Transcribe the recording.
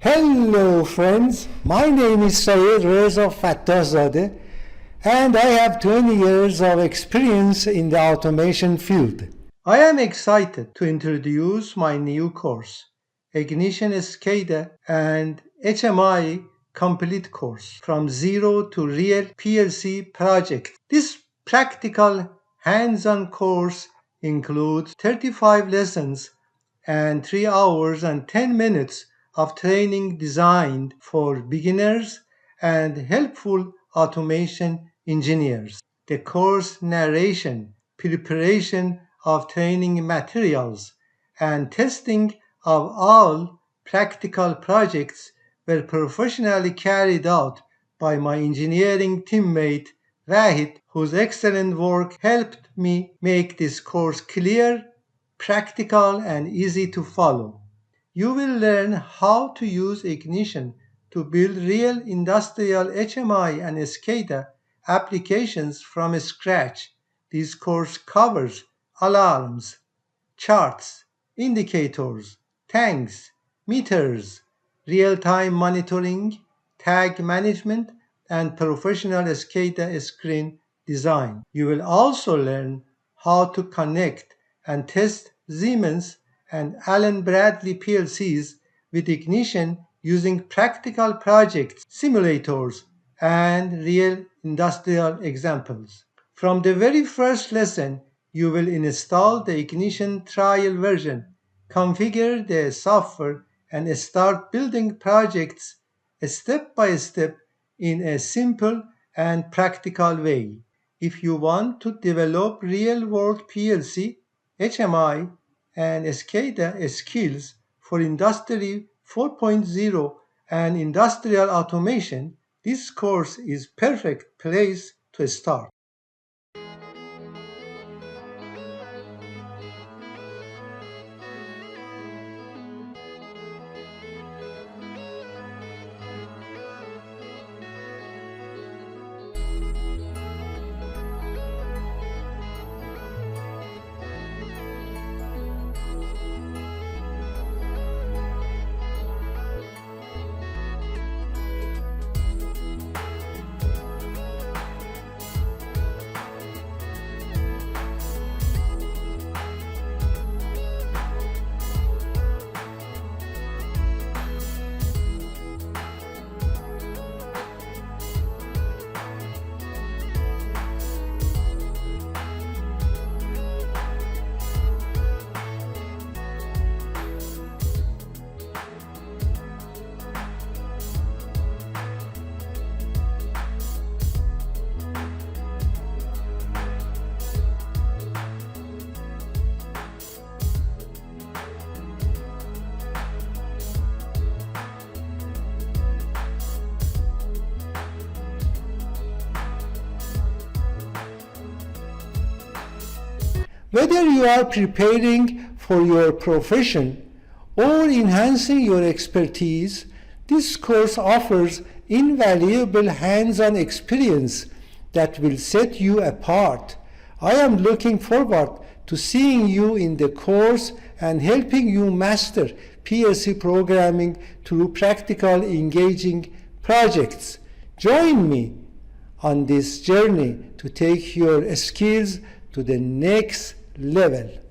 Hello friends, my name is Seyedreza Fattahzadeh and I have 20 years of experience in the automation field. I am excited to introduce my new course, Ignition SCADA and HMI Complete Course from Zero to Real PLC Project. This practical hands-on course includes 35 lessons and 3 hours and 10 minutes of training designed for beginners and helpful automation engineers. The course narration, preparation of training materials, and testing of all practical projects were professionally carried out by my engineering teammate Wahid, whose excellent work helped me make this course clear, practical, and easy to follow. You will learn how to use Ignition to build real industrial HMI and SCADA applications from scratch. This course covers alarms, charts, indicators, tanks, meters, real-time monitoring, tag management, and professional SCADA screen design. You will also learn how to connect and test Siemens and Allen-Bradley PLCs with Ignition using practical projects, simulators, and real industrial examples. From the very first lesson, you will install the Ignition trial version, configure the software, and start building projects step by step in a simple and practical way. If you want to develop real-world PLC, HMI, and SCADA skills for Industry 4.0 and industrial automation, this course is perfect place to start. Whether you are preparing for your profession or enhancing your expertise, this course offers invaluable hands-on experience that will set you apart. I am looking forward to seeing you in the course and helping you master PLC programming through practical, engaging projects. Join me on this journey to take your skills to the next level.